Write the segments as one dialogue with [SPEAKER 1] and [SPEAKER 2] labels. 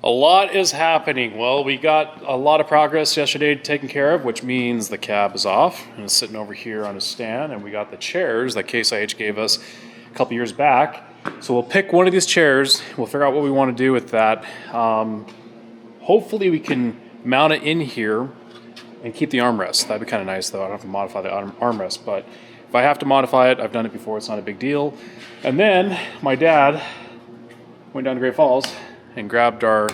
[SPEAKER 1] A lot is happening. Well, we got a lot of progress yesterday taken care of, which means the cab is off and it's sitting over here on a stand, and we got the chairs that Case IH gave us a couple years back. So we'll pick one of these chairs, we'll figure out what we want to do with that. Hopefully we can mount it in here and keep the armrest. That'd be kind of nice though. I don't have to modify the armrest, but if I have to modify it, I've done it before, it's not a big deal. And then my dad went down to Great Falls and grabbed our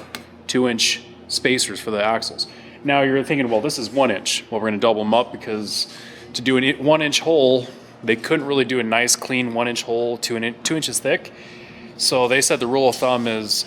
[SPEAKER 1] 2-inch spacers for the axles. Now you're thinking, well, this is 1 inch. Well, we're gonna double them up because to do a 1-inch hole, they couldn't really do a nice clean 1-inch hole 2 inches thick. So they said the rule of thumb is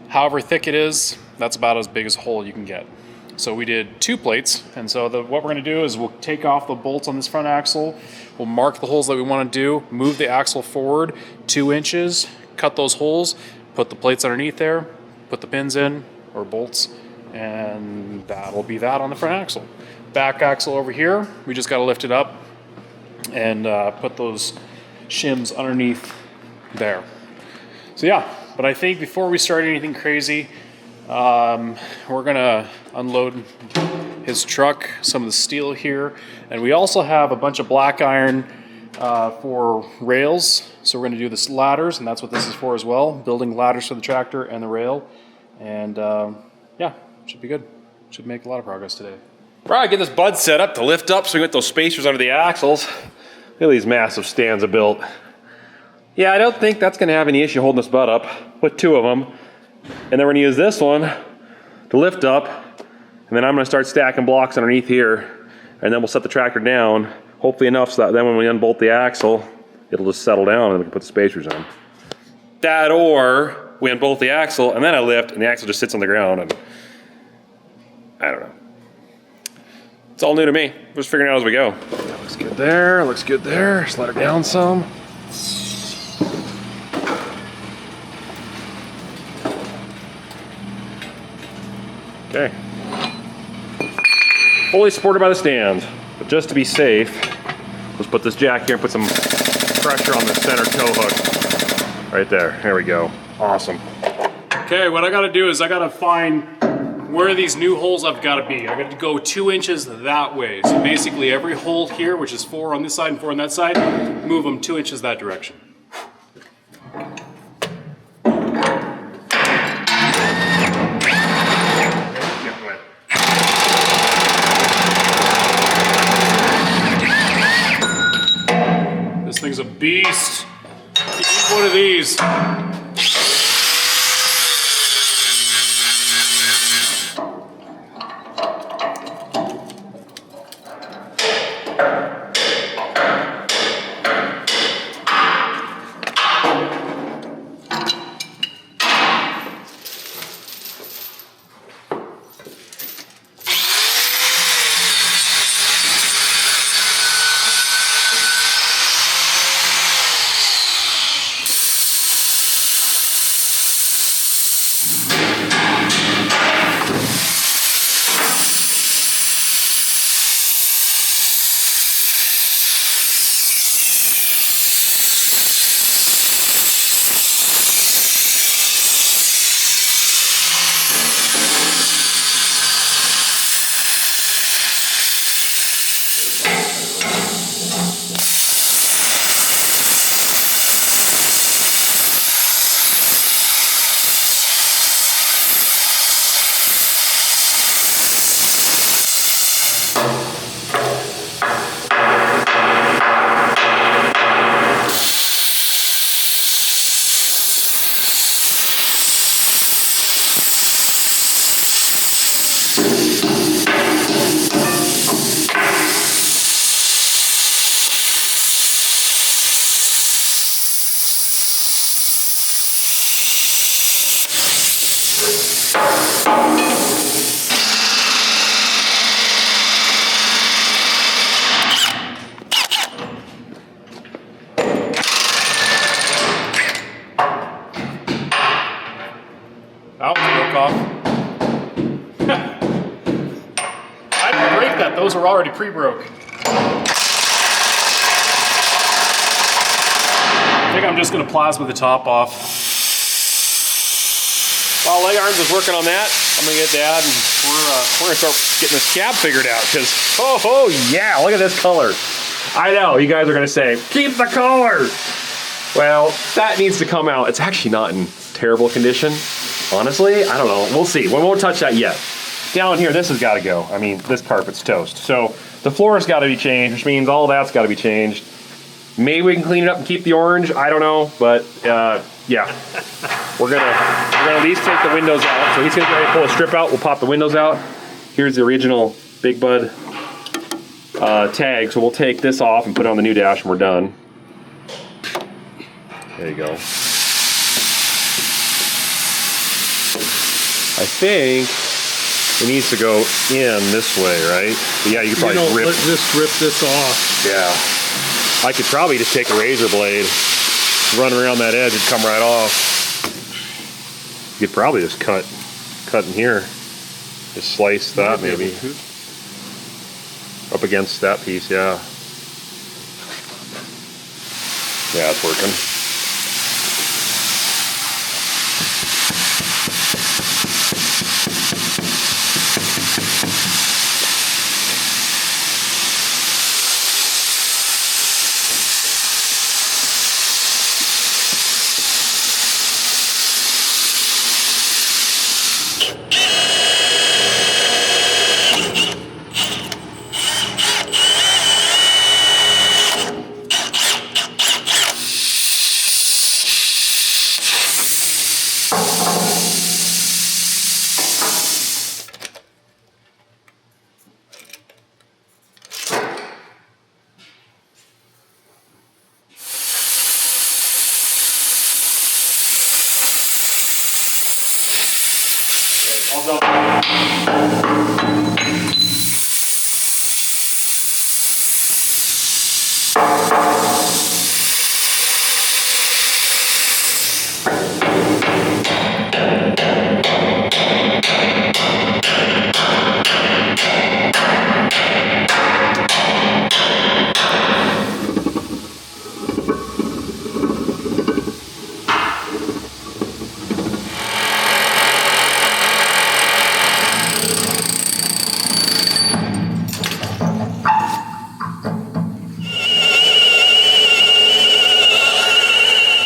[SPEAKER 1] however thick it is, that's about as big as a hole you can get. So we did 2 plates, and so what we're gonna do is we'll take off the bolts on this front axle, we'll mark the holes that we wanna do, move the axle forward 2 inches, cut those holes, put the plates underneath there, put the pins in, or bolts, and that'll be that on the front axle. Back axle over here, we just gotta lift it up and put those shims underneath there. So yeah, but I think before we start anything crazy, we're gonna unload his truck, some of the steel here, and we also have a bunch of black iron for rails. So we're gonna do this ladders, and that's what this is for as well, building ladders for the tractor and the rail. And yeah, should be good. Should make a lot of progress today.
[SPEAKER 2] Right, get this bud set up to lift up so we get those spacers under the axles. Look at these massive stands are built. Yeah, I don't think that's gonna have any issue holding this bud up. Put 2 of them. And then we're gonna use this one to lift up. And then I'm gonna start stacking blocks underneath here. And then we'll set the tractor down, hopefully enough so that then when we unbolt the axle, it'll just settle down and we can put the spacers in. That, or we unbolt the axle and then I lift and the axle just sits on the ground, and I don't know. It's all new to me. We're just figuring it out as we go. That looks good there, looks good there. Just let her down some. Okay. Fully supported by the stand, but just to be safe, let's put this jack here and put some pressure on the center tow hook. Right there, there we go. Awesome.
[SPEAKER 1] Okay, what I gotta do is I gotta find where these new holes I've gotta be. I gotta go 2 inches that way. So basically every hole here, which is 4 on this side and 4 on that side, move them 2 inches that direction. This thing's a beast. You need one of these. That one broke off. I didn't break that, those were already pre-broke. I think I'm just gonna plasma the top off.
[SPEAKER 2] While Leg Arms is working on that, I'm gonna get Dad and we're gonna start getting this cab figured out because, oh yeah, look at this color. I know, you guys are gonna say, keep the color. Well, that needs to come out. It's actually not in terrible condition. Honestly, I don't know, we'll see. We won't touch that yet. Down here, this has gotta go. I mean, this carpet's toast. So the floor has gotta be changed, which means all that's gotta be changed. Maybe we can clean it up and keep the orange, I don't know, but yeah. We're gonna at least take the windows out. So he's gonna try to pull a strip out, we'll pop the windows out. Here's the original Big Bud tag, so we'll take this off and put it on the new dash and we're done. There you go. I think it needs to go in this way, right? But yeah, you could probably
[SPEAKER 3] just rip this off.
[SPEAKER 2] Yeah. I could probably just take a razor blade, run around that edge and come right off. You could probably just cut in here. Just slice that maybe. Up against that piece, yeah. Yeah, it's working.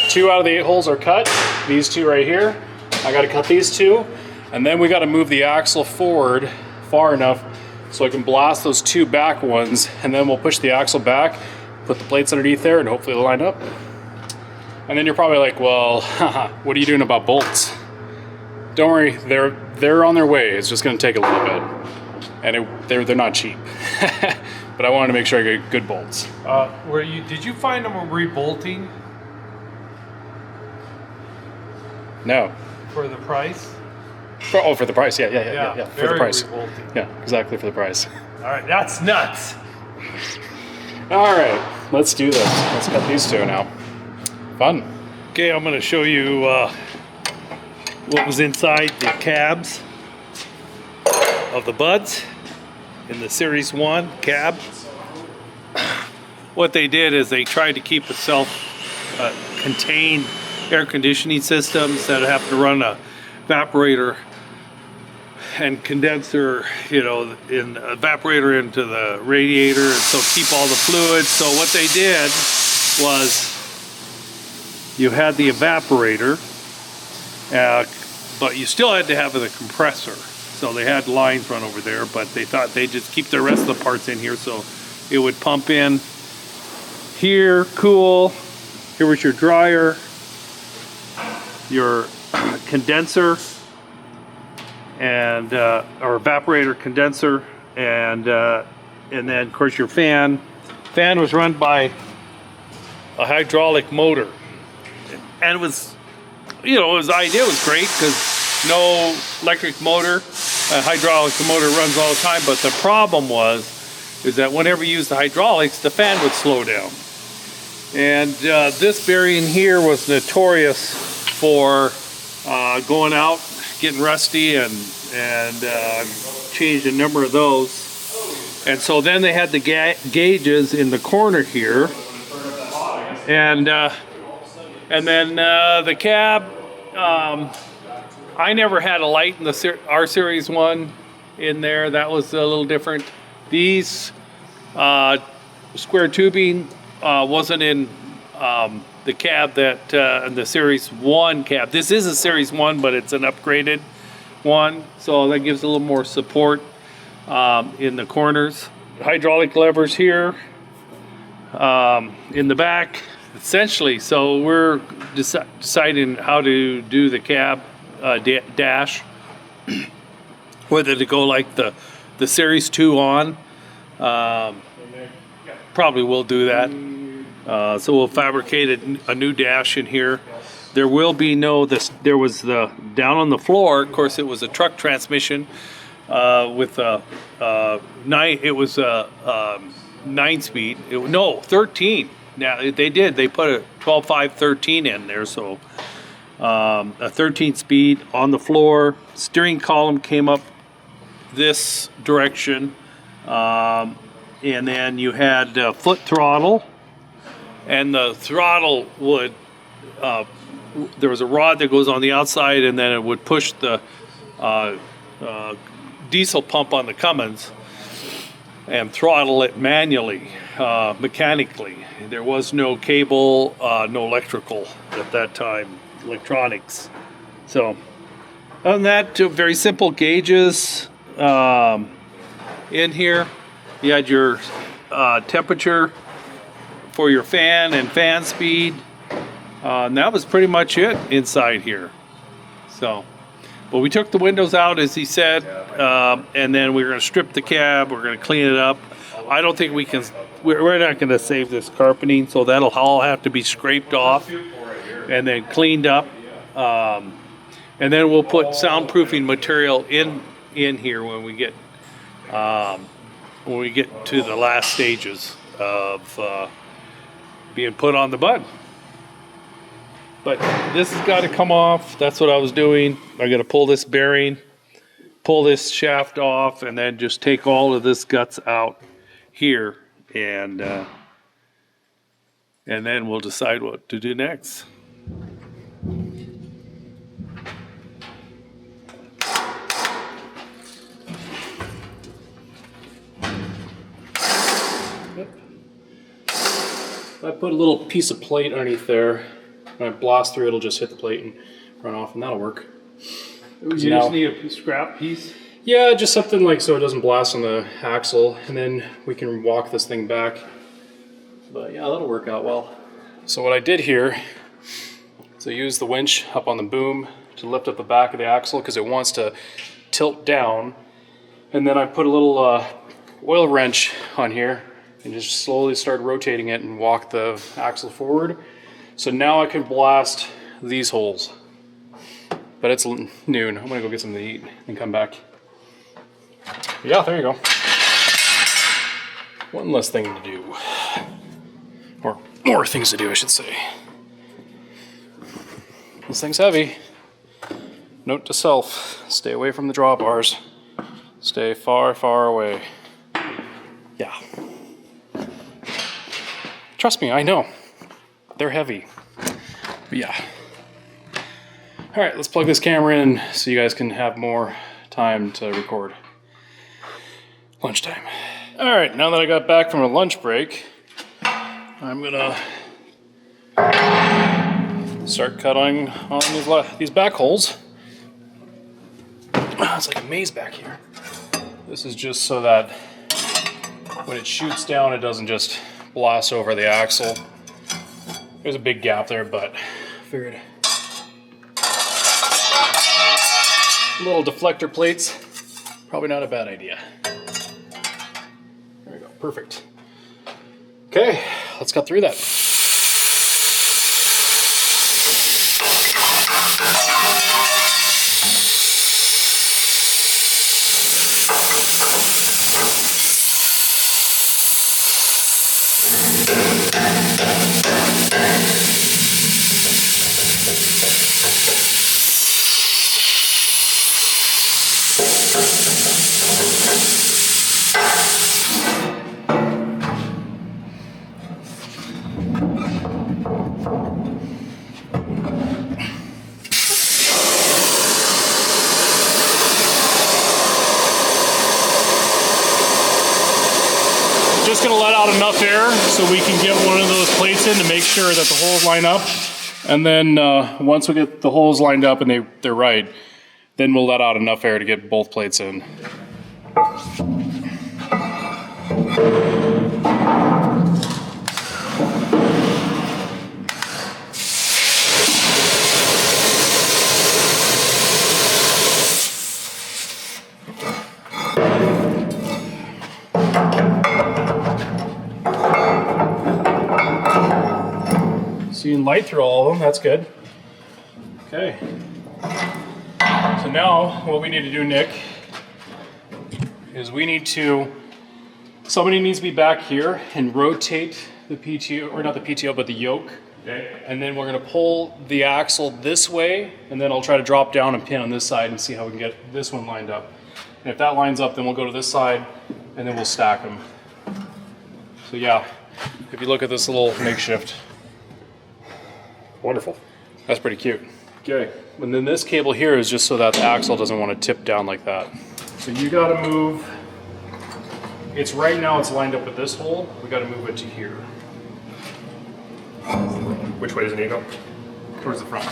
[SPEAKER 1] Two out of the 8 holes are cut. These two right here. I gotta cut these two. And then we gotta move the axle forward far enough so I can blast those 2 back ones, and then we'll push the axle back, put the plates underneath there, and hopefully they'll line up. And then you're probably like, well, what are you doing about bolts? Don't worry, they're on their way. It's just gonna take a little bit. And they're not cheap. But I wanted to make sure I get good bolts.
[SPEAKER 3] Did you find them rebolting
[SPEAKER 1] No.
[SPEAKER 3] for the price?
[SPEAKER 1] For the price, yeah. For the price.
[SPEAKER 3] Revolting.
[SPEAKER 1] Yeah, exactly for the price.
[SPEAKER 3] All right, that's nuts.
[SPEAKER 1] All right, let's do this. Let's cut these two now. Fun.
[SPEAKER 3] Okay, I'm going to show you what was inside the cabs of the Buds in the Series 1 cab. What they did is they tried to keep a self-contained air conditioning system instead of having to run a evaporator and condenser, in evaporator into the radiator, and so keep all the fluids. So what they did was you had the evaporator, but you still had to have the compressor. So they had lines run over there, but they thought they'd just keep the rest of the parts in here, so it would pump in here, cool. Here was your dryer, your condenser, and or evaporator condenser, and then of course your fan. Fan was run by a hydraulic motor, and it was, his idea was great because no electric motor, hydraulic motor runs all the time. But the problem is that whenever you use the hydraulics, the fan would slow down. And this bearing here was notorious for going out, getting rusty, and changed a number of those. And so then they had the gauges in the corner here, and then the cab I never had a light in the R Series 1 in there. That was a little different. These square tubing wasn't in the cab that the Series 1 cab. This is a Series 1, but it's an upgraded one, so that gives a little more support in the corners. Hydraulic levers here in the back, essentially. So we're deciding how to do the cab dash, whether to go like the Series 2 on. Probably will do that. So we'll fabricate a new dash in here. There will be there was the down on the floor. Of course, it was a truck transmission with a 9-speed. 13. Now they put a 12.5 in there, so a 13-speed on the floor. Steering column came up this direction, and then you had foot throttle, and the throttle would there was a rod that goes on the outside, and then it would push the diesel pump on the Cummins and throttle it manually, mechanically. There was no cable, no electrical at that time, electronics. So, other than that, very simple gauges in here. You had your temperature for your fan and fan speed. And that was pretty much it inside here. So, but we took the windows out, as he said, and then we're going to strip the cab. We're going to clean it up. I don't think we can. We're not going to save this carpeting, so that'll all have to be scraped off and then cleaned up. And then we'll put soundproofing material in here when we get to the last stages of being put on the bud. But this has got to come off. That's what I was doing. I got to pull this bearing, pull this shaft off, and then just take all of this guts out here, and then we'll decide what to do next.
[SPEAKER 1] I put a little piece of plate underneath there. When I blast through, it'll just hit the plate and run off, and that'll work.
[SPEAKER 3] You just need a scrap piece?
[SPEAKER 1] Yeah, just something like so it doesn't blast on the axle, and then we can walk this thing back. But yeah, that'll work out well. So what I did here is I used the winch up on the boom to lift up the back of the axle because it wants to tilt down. And then I put a little oil wrench on here and just slowly start rotating it and walk the axle forward. So now I can blast these holes. But it's noon. I'm gonna go get something to eat and come back. Yeah, there you go. One less thing to do. Or more things to do, I should say. This thing's heavy. Note to self, stay away from the drawbars. Stay far, far away. Yeah. Trust me, I know. They're heavy. But yeah. All right, let's plug this camera in so you guys can have more time to record. Lunchtime. All right, now that I got back from a lunch break, I'm gonna start cutting on these back holes. It's like a maze back here. This is just so that when it shoots down, it doesn't just blast over the axle. There's a big gap there, but figured little deflector plates, probably not a bad idea. There we go, perfect. Okay, let's cut through that. gonna let out enough air so we can get one of those plates in to make sure that the holes line up. And then once we get the holes lined up and they're right, then we'll let out enough air to get both plates in. Seeing light through all of them, that's good. Okay. So now what we need to do, Nick, is somebody needs to be back here and rotate the PTO, or not the PTO, but the yoke. Okay. And then we're gonna pull the axle this way, and then I'll try to drop down and pin on this side and see how we can get this one lined up. And if that lines up, then we'll go to this side, and then we'll stack them. So yeah, if you look at this little makeshift.
[SPEAKER 2] Wonderful.
[SPEAKER 1] That's pretty cute. Okay, and then this cable here is just so that the axle doesn't want to tip down like that. So you gotta move, right now it's lined up with this hole, we gotta move it to here.
[SPEAKER 2] Which way does it need to go?
[SPEAKER 1] Towards the front.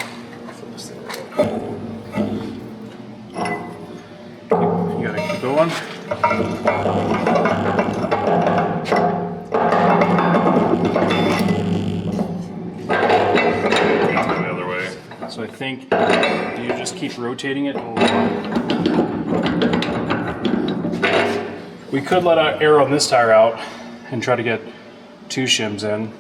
[SPEAKER 1] You gotta keep going. So I think you just keep rotating it. We could let our air on this tire out and try to get 2 shims in.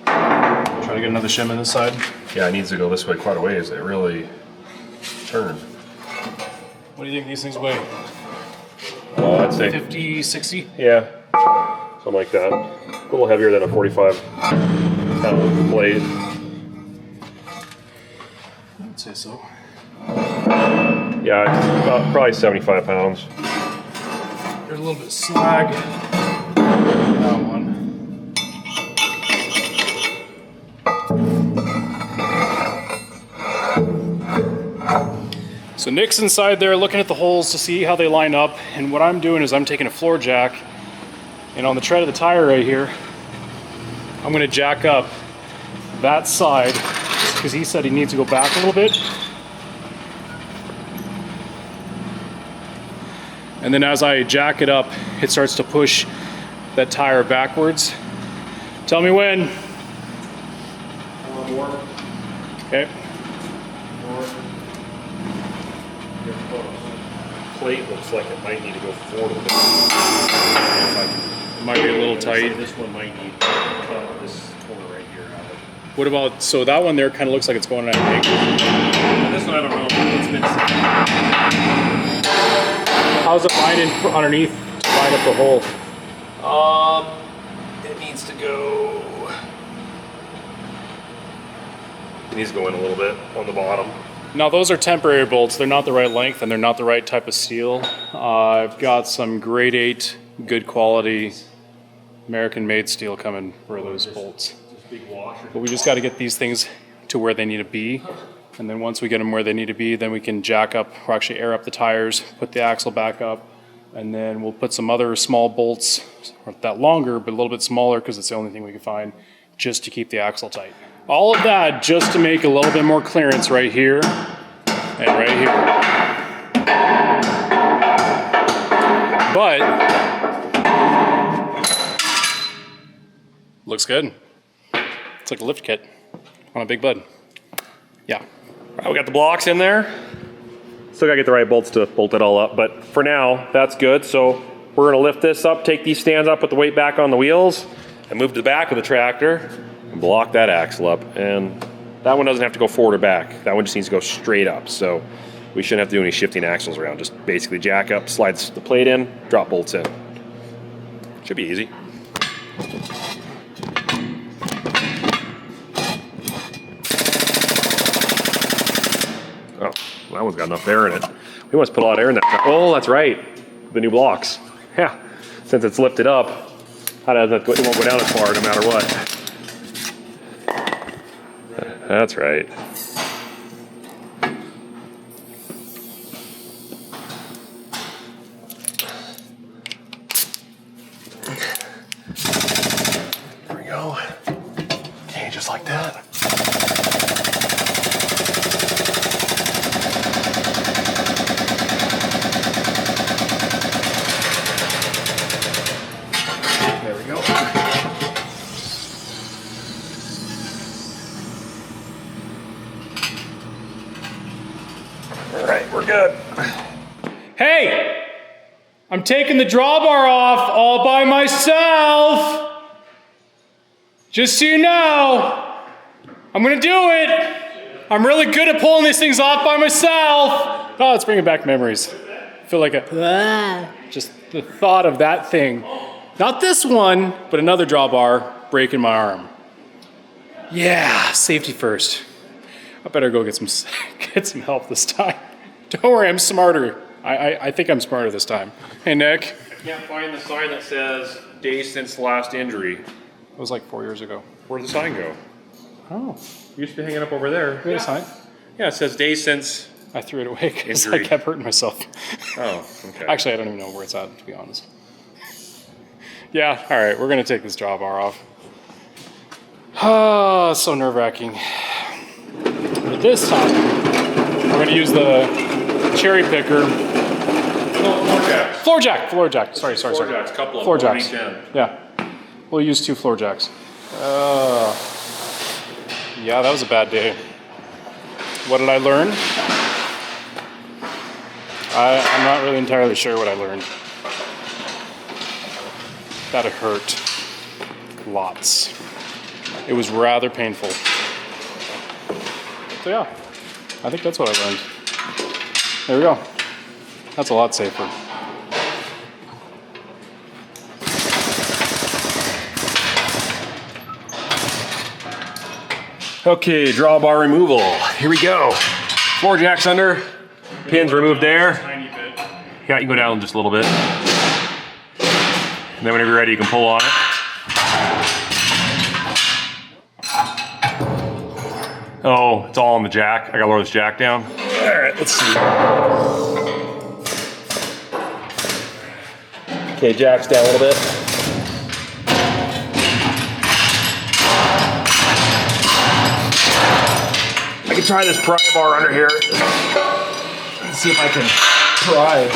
[SPEAKER 1] Try to get another shim in this side.
[SPEAKER 2] Yeah, it needs to go this way quite a ways. It really turned.
[SPEAKER 1] What do you think these things weigh?
[SPEAKER 2] I'd say
[SPEAKER 1] 50, 60?
[SPEAKER 2] Yeah, something like that. A little heavier than a 45-pound blade.
[SPEAKER 1] I'd say so.
[SPEAKER 2] Yeah, it's about probably 75 pounds.
[SPEAKER 1] There's a little bit of slag. That one. So Nick's inside there looking at the holes to see how they line up, and what I'm doing is I'm taking a floor jack, and on the tread of the tire right here, I'm going to jack up that side because he said he needs to go back a little bit. And then as I jack it up, it starts to push that tire backwards. Tell me when.
[SPEAKER 2] More.
[SPEAKER 1] Okay.
[SPEAKER 2] Plate looks like it might need to go forward a bit.
[SPEAKER 1] It might be a little tight.
[SPEAKER 2] This one might need to cut this corner right here out.
[SPEAKER 1] What about, so that one there kind of looks like it's going at an angle.
[SPEAKER 2] This one I don't know. It's been.
[SPEAKER 1] How's it lining underneath to line up the hole?
[SPEAKER 2] It needs to go. It needs to go in a little bit on the bottom.
[SPEAKER 1] Now those are temporary bolts. They're not the right length and they're not the right type of steel. I've got some grade 8, good quality, American-made steel coming for those bolts. But we just got to get these things to where they need to be. And then once we get them where they need to be, then we can jack up, or actually air up the tires, put the axle back up, and then we'll put some other small bolts, not that longer, but a little bit smaller because it's the only thing we can find, just to keep the axle tight. All of that just to make a little bit more clearance right here and right here. But looks good. It's like a lift kit on a big bud. Yeah.
[SPEAKER 2] All right, we got the blocks in there. Still gotta get the right bolts to bolt it all up, but for now, that's good. So we're gonna lift this up, take these stands up, put the weight back on the wheels, and move to the back of the tractor and block that axle up. And that one doesn't have to go forward or back. That one just needs to go straight up. So we shouldn't have to do any shifting axles around. Just basically jack up, slide the plate in, drop bolts in. Should be easy. Oh, that one's got enough air in it. We must put a lot of air in that. Oh, that's right. The new blocks. Yeah. Since it's lifted up, it won't go down as far no matter what. That's right.
[SPEAKER 1] I'm taking the drawbar off all by myself. Just so you know, I'm gonna do it. I'm really good at pulling these things off by myself. Oh, it's bringing back memories. I feel like just the thought of that thing. Not this one, but another drawbar breaking my arm. Yeah, safety first. I better go get some help this time. Don't worry, I'm smarter. I think I'm smarter this time. Hey, Nick.
[SPEAKER 2] I can't find the sign that says days since last injury.
[SPEAKER 1] It was like 4 years ago.
[SPEAKER 2] Where'd the sign go?
[SPEAKER 1] Oh,
[SPEAKER 2] It used to be hanging up over there.
[SPEAKER 1] wait a sign.
[SPEAKER 2] Yeah, it says days since.
[SPEAKER 1] I threw it away because I
[SPEAKER 2] Injury.
[SPEAKER 1] kept hurting myself.
[SPEAKER 2] Oh, okay.
[SPEAKER 1] Actually, I don't even know where it's at, to be honest. Yeah, all right, we're gonna take this drawbar off. Oh, it's so nerve-wracking. But this time, we're gonna use the cherry picker. Floor jack. Sorry.
[SPEAKER 2] Floor jacks, couple of
[SPEAKER 1] Floor
[SPEAKER 2] them on
[SPEAKER 1] jacks.
[SPEAKER 2] each end.
[SPEAKER 1] Yeah, we'll use 2 floor jacks. Yeah, that was a bad day. What did I learn? I'm not really entirely sure what I learned. That it hurt. Lots. It was rather painful. So yeah, I think that's what I learned. There we go. That's a lot safer.
[SPEAKER 2] Okay, drawbar removal. Here we go. Floor jacks under, pins removed there.
[SPEAKER 1] Tiny bit.
[SPEAKER 2] Yeah, you can go down just a little bit. And then whenever you're ready, you can pull on it. Oh, it's all on the jack. I gotta lower this jack down. All right, let's see. Okay, jack's down a little bit. I can try this pry bar under here. Let's see if I can pry.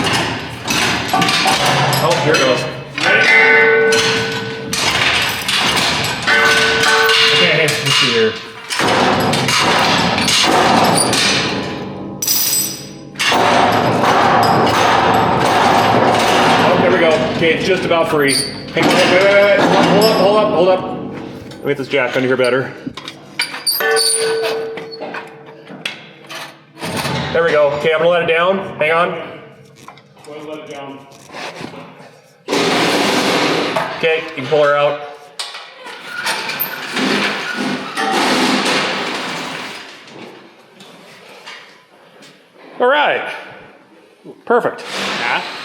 [SPEAKER 2] Oh, here it goes. Okay, let's see here. Oh, there we go. Okay, it's just about free. Hey, wait. Hold up. Let me get this jack under here better. There we go. Okay, I'm gonna let it down. Hang on.
[SPEAKER 1] Go ahead and let it down.
[SPEAKER 2] Okay, you can pull her out. All right. Perfect.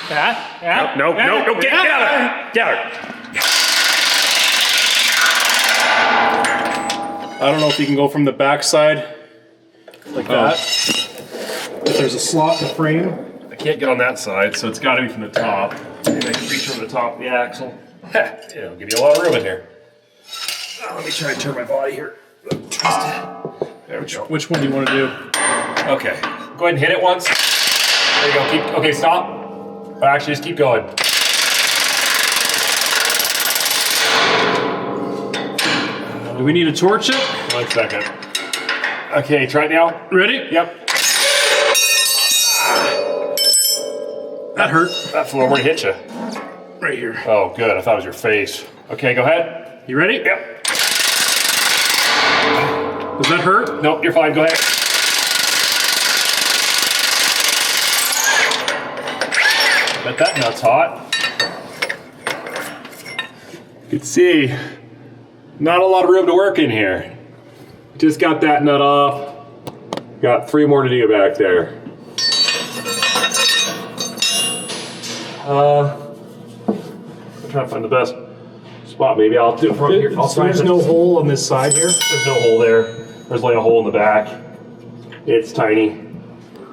[SPEAKER 2] No, get out of there. Get out of there.
[SPEAKER 1] I don't know if you can go from the back side like that. If there's a slot in the frame.
[SPEAKER 2] I can't get on that side, so it's got to be from the top. Maybe I can reach over the top of the axle. It'll give you a lot of room in here. Let me try and turn my body here. There we go.
[SPEAKER 1] Which one do you want to do?
[SPEAKER 2] Okay. Go ahead and hit it once. There you go. Okay, stop. Actually, just keep going.
[SPEAKER 1] Do we need to torch it?
[SPEAKER 2] 1 second. Okay, try it now.
[SPEAKER 1] Ready?
[SPEAKER 2] Yep.
[SPEAKER 1] That hurt.
[SPEAKER 2] That flew over to hit you.
[SPEAKER 1] Right here.
[SPEAKER 2] Oh, good. I thought it was your face. Okay, go ahead.
[SPEAKER 1] You ready?
[SPEAKER 2] Yep.
[SPEAKER 1] Does that hurt?
[SPEAKER 2] Nope, you're fine. Go ahead. Bet that nut's hot. You can see, not a lot of room to work in here. Just got that nut off. Got 3 more to do back there. I'm trying to find the best spot. Maybe I'll do it from here.
[SPEAKER 1] So there's no hole on this side here?
[SPEAKER 2] There's no hole there. There's only a hole in the back. It's tiny.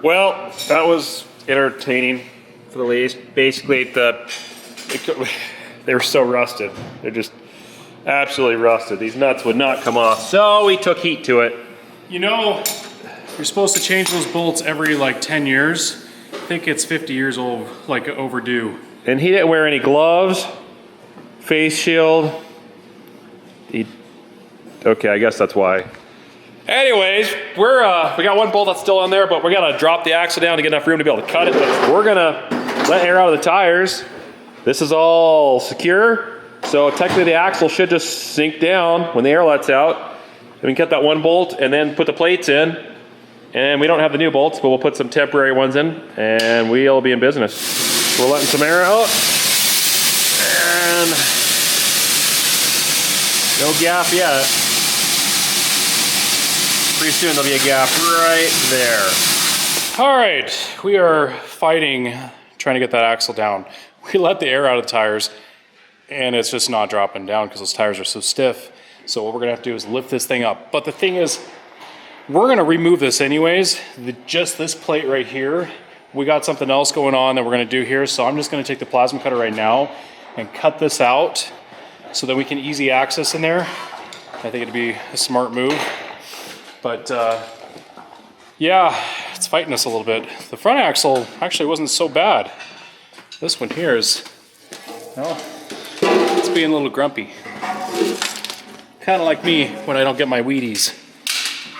[SPEAKER 2] Well, that was entertaining for the least. Basically, they were so rusted. They're just absolutely rusted. These nuts would not come off. So we took heat to it.
[SPEAKER 1] You know, you're supposed to change those bolts every like 10 years. I think it's 50 years old, like overdue.
[SPEAKER 2] And he didn't wear any gloves, face shield. Okay, I guess that's why. Anyways, we got one bolt that's still on there, but we're gonna drop the axle down to get enough room to be able to cut it. But we're gonna let air out of the tires. This is all secure. So technically the axle should just sink down when the air lets out. And we can cut that one bolt and then put the plates in. And we don't have the new bolts, but we'll put some temporary ones in and we'll be in business. So we're letting some air out. And no gap yet. Pretty soon there'll be a gap right there.
[SPEAKER 1] All right, we are fighting, trying to get that axle down. We let the air out of the tires and it's just not dropping down because those tires are so stiff. So what we're gonna have to do is lift this thing up. But the thing is, we're gonna remove this anyways. Just this plate right here, we got something else going on that we're gonna do here. So I'm just gonna take the plasma cutter right now and cut this out so that we can easy access in there. I think it'd be a smart move. But yeah, it's fighting us a little bit. The front axle actually wasn't so bad. This one here is, well, it's being a little grumpy. Kind of like me when I don't get my Wheaties.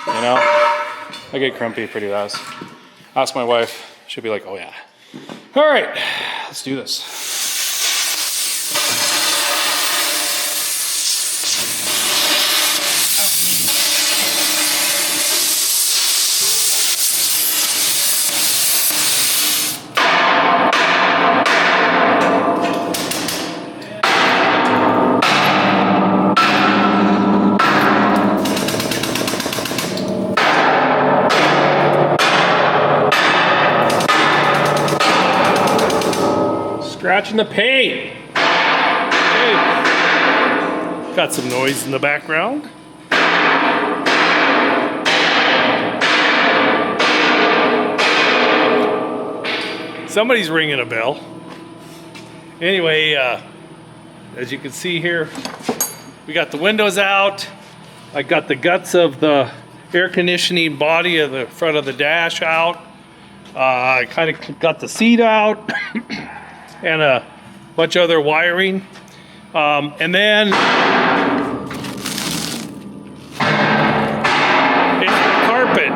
[SPEAKER 1] You know, I get grumpy pretty fast. Ask my wife, she'll be like, oh yeah. All right, let's do this.
[SPEAKER 3] Scratching the paint. Okay. Got some noise in the background. Somebody's ringing a bell. Anyway, as you can see here, we got the windows out. I got the guts of the air conditioning body of the front of the dash out. I kind of got the seat out. And a bunch of other wiring. And then it's carpet.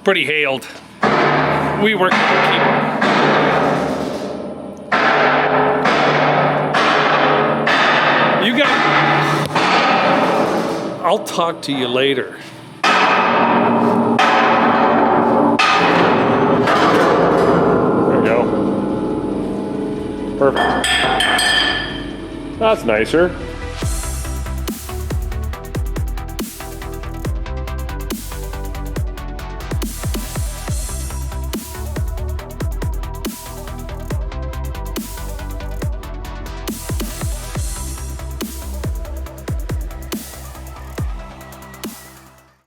[SPEAKER 3] Pretty hailed. We were you got. I'll talk to you later.
[SPEAKER 2] Perfect. That's nicer.